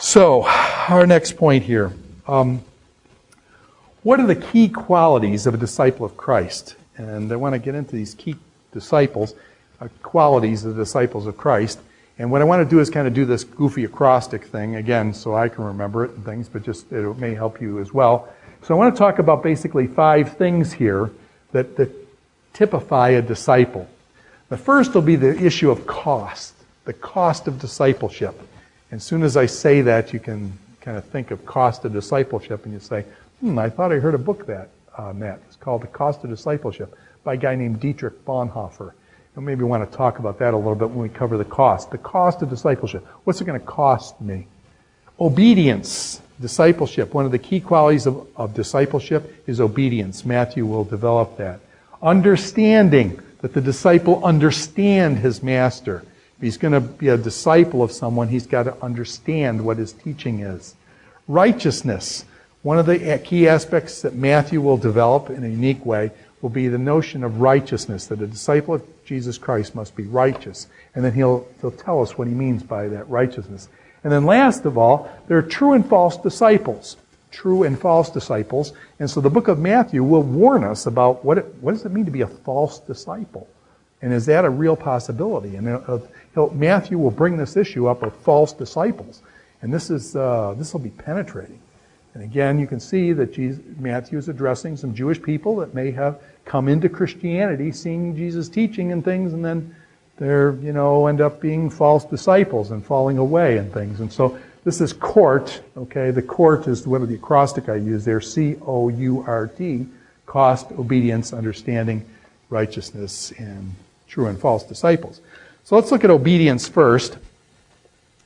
So, our next point here. What are the key qualities of a disciple of Christ? And I want to get into these key qualities of the disciples of Christ. And what I want to do is kind of do this goofy acrostic thing, again, so I can remember it and things, but just it may help you as well. So I want to talk about basically 5 things here that typify a disciple. The first will be the issue of cost, the cost of discipleship. As soon as I say that, you can kind of think of cost of discipleship, and you say, I thought I heard a book on that. It's called The Cost of Discipleship by a guy named Dietrich Bonhoeffer. And maybe we want to talk about that a little bit when we cover the cost. The cost of discipleship. What's it going to cost me? Obedience. Discipleship. One of the key qualities of discipleship is obedience. Matthew will develop that. Understanding. That the disciple understand his master. If he's going to be a disciple of someone, he's got to understand what his teaching is. Righteousness. One of the key aspects that Matthew will develop in a unique way will be the notion of righteousness, that a disciple of Jesus Christ must be righteous. And then he'll tell us what he means by that righteousness. And then last of all, there are true and false disciples. True and false disciples. And so the book of Matthew will warn us about what does it mean to be a false disciple? And is that a real possibility? And Matthew will bring this issue up of false disciples. And this will be penetrating. And again, you can see that Matthew is addressing some Jewish people that may have come into Christianity seeing Jesus teaching and things, and then they're, end up being false disciples and falling away and things. And so this is court, okay? The court is one of the acrostic I use there, C-O-U-R-T, cost, obedience, understanding, righteousness, and true and false disciples. So let's look at obedience first.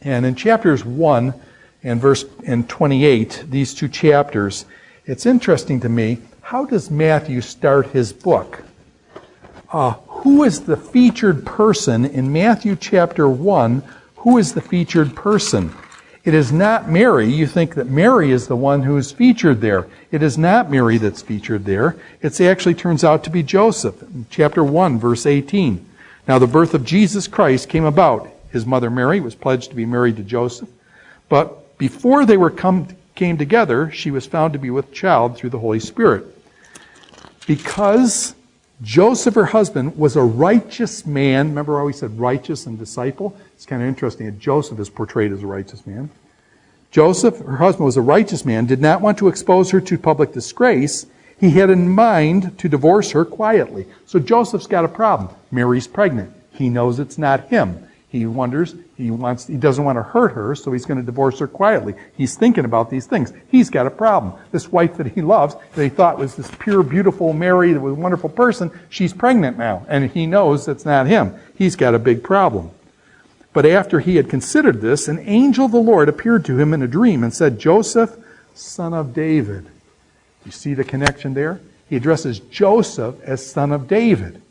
And in chapters 1 and 28, these 2 chapters, it's interesting to me, how does Matthew start his book? Who is the featured person in Matthew chapter 1? Who is the featured person? It is not Mary. You think that Mary is the one who is featured there. It is not Mary that's featured there. It actually turns out to be Joseph. In chapter 1, verse 18. Now the birth of Jesus Christ came about. His mother Mary was pledged to be married to Joseph. But before they came together, she was found to be with child through the Holy Spirit. Because Joseph, her husband, was a righteous man. Remember how we said righteous and disciple? It's kind of interesting that Joseph is portrayed as a righteous man. Joseph, her husband, was a righteous man, did not want to expose her to public disgrace. He had in mind to divorce her quietly. So Joseph's got a problem. Mary's pregnant. He knows it's not him. He wonders, he doesn't want to hurt her, so he's going to divorce her quietly. He's thinking about these things. He's got a problem. This wife that he loves, that he thought was this pure, beautiful Mary, that was a wonderful person, she's pregnant now. And he knows it's not him. He's got a big problem. But after he had considered this, an angel of the Lord appeared to him in a dream and said, Joseph, son of David. You see the connection there? He addresses Joseph as son of David.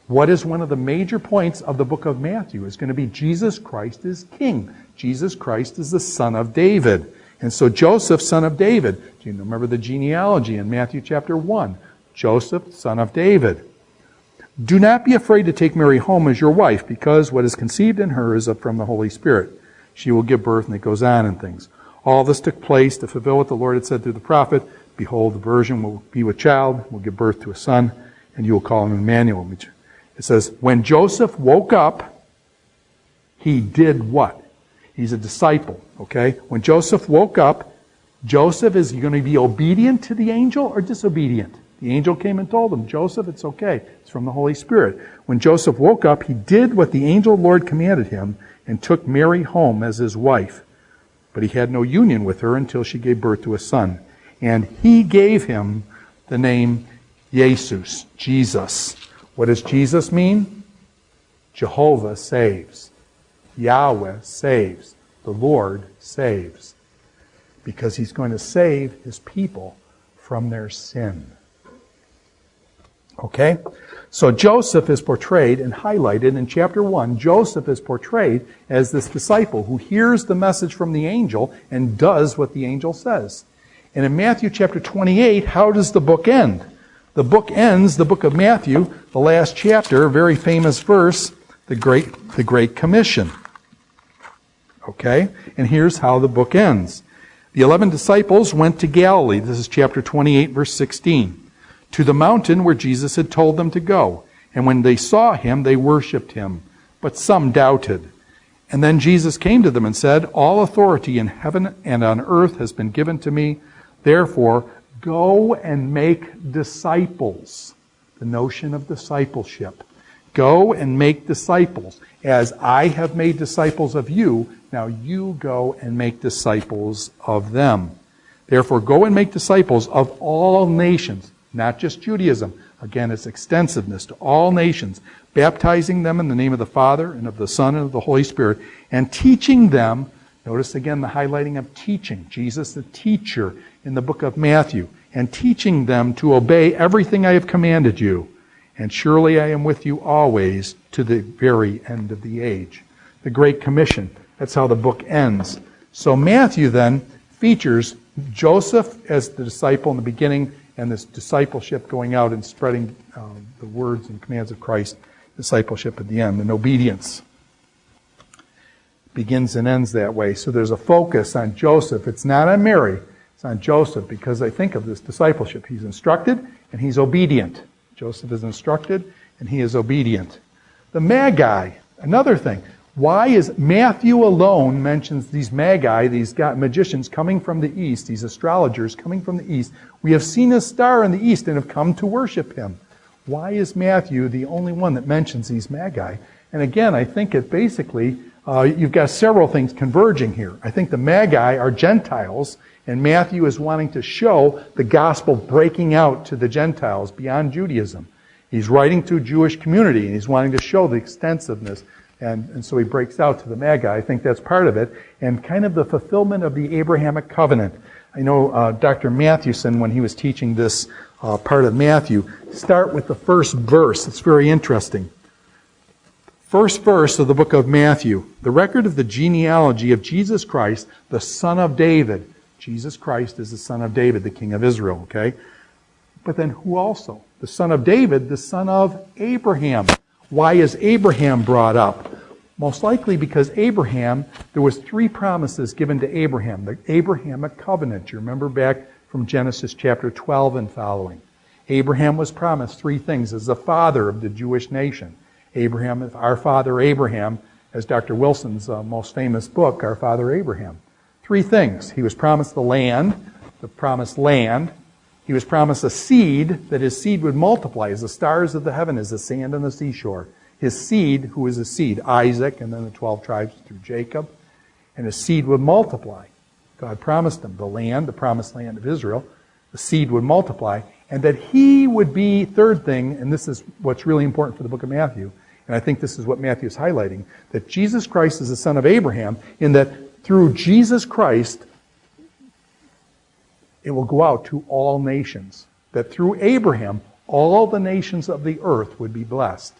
What is one of the major points of the book of Matthew? Is going to be Jesus Christ is king. Jesus Christ is the son of David. And so Joseph, son of David. Do you remember the genealogy in Matthew chapter 1? Joseph, son of David. Do not be afraid to take Mary home as your wife, because what is conceived in her is from the Holy Spirit. She will give birth, and it goes on and things. All this took place to fulfill what the Lord had said through the prophet. Behold, the virgin will be with child, will give birth to a son, and you will call him Emmanuel. It says, when Joseph woke up, he did what? He's a disciple, okay? When Joseph woke up, Joseph, is he going to be obedient to the angel or disobedient? The angel came and told him, Joseph, it's okay. It's from the Holy Spirit. When Joseph woke up, he did what the angel of the Lord commanded him and took Mary home as his wife. But he had no union with her until she gave birth to a son. And he gave him the name Jesus, Jesus. What does Jesus mean? Jehovah saves. Yahweh saves. The Lord saves. Because he's going to save his people from their sin. Okay? So Joseph is portrayed and highlighted in chapter 1. Joseph is portrayed as this disciple who hears the message from the angel and does what the angel says. And in Matthew chapter 28, how does the book end? The book ends, the book of Matthew, the last chapter, a very famous verse, the Great Commission. Okay? And here's how the book ends. The 11 disciples went to Galilee. This is chapter 28, verse 16. To the mountain where Jesus had told them to go. And when they saw him, they worshipped him. But some doubted. And then Jesus came to them and said, All authority in heaven and on earth has been given to me. Therefore, go and make disciples. The notion of discipleship. Go and make disciples. As I have made disciples of you, now you go and make disciples of them. Therefore, go and make disciples of all nations, not just Judaism. Again, it's extensiveness to all nations, baptizing them in the name of the Father and of the Son and of the Holy Spirit, and teaching them, notice again the highlighting of teaching, Jesus the teacher in the book of Matthew, and teaching them to obey everything I have commanded you. And surely I am with you always to the very end of the age. The Great Commission. That's how the book ends. So Matthew then features Joseph as the disciple in the beginning, and this discipleship going out and spreading the words and commands of Christ, discipleship at the end, and obedience. Begins and ends that way. So there's a focus on Joseph. It's not on Mary. It's on Joseph, because I think of this discipleship. He's instructed and he's obedient. Joseph is instructed and he is obedient. The Magi, another thing. Why is Matthew alone mentions these Magi, these magicians coming from the east, these astrologers coming from the east? We have seen a star in the east and have come to worship him. Why is Matthew the only one that mentions these Magi? And again, I think it basically, you've got several things converging here. I think the Magi are Gentiles, and Matthew is wanting to show the gospel breaking out to the Gentiles beyond Judaism. He's writing to a Jewish community, and he's wanting to show the extensiveness. And so he breaks out to the Magi. I think that's part of it. And kind of the fulfillment of the Abrahamic covenant. I know Dr. Mathewson, when he was teaching this part of Matthew, start with the first verse. It's very interesting. First verse of the book of Matthew. The record of the genealogy of Jesus Christ, the son of David. Jesus Christ is the son of David, the king of Israel, okay? But then who also? The son of David, the son of Abraham. Why is Abraham brought up? Most likely because Abraham, there was 3 promises given to Abraham. The Abrahamic covenant. You remember back from Genesis chapter 12 and following. Abraham was promised 3 things as the father of the Jewish nation. Abraham, our father Abraham, as Dr. Wilson's most famous book, Our Father Abraham. 3 things. He was promised the land, the promised land. He was promised a seed, that his seed would multiply as the stars of the heaven, as the sand on the seashore. His seed, who is a seed? Isaac, and then the 12 tribes through Jacob. And his seed would multiply. God promised him the land, the promised land of Israel. The seed would multiply. And that he would be, third thing, and this is what's really important for the book of Matthew, and I think this is what Matthew is highlighting, that Jesus Christ is the son of Abraham, in that through Jesus Christ, it will go out to all nations. That through Abraham, all the nations of the earth would be blessed.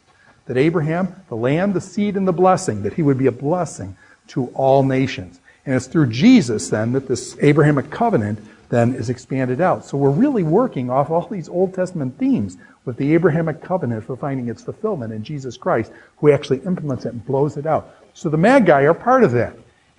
That Abraham, the land, the seed, and the blessing, that he would be a blessing to all nations. And it's through Jesus, then, that this Abrahamic covenant then is expanded out. So we're really working off all these Old Testament themes with the Abrahamic covenant for finding its fulfillment in Jesus Christ, who actually implements it and blows it out. So the Magi are part of that.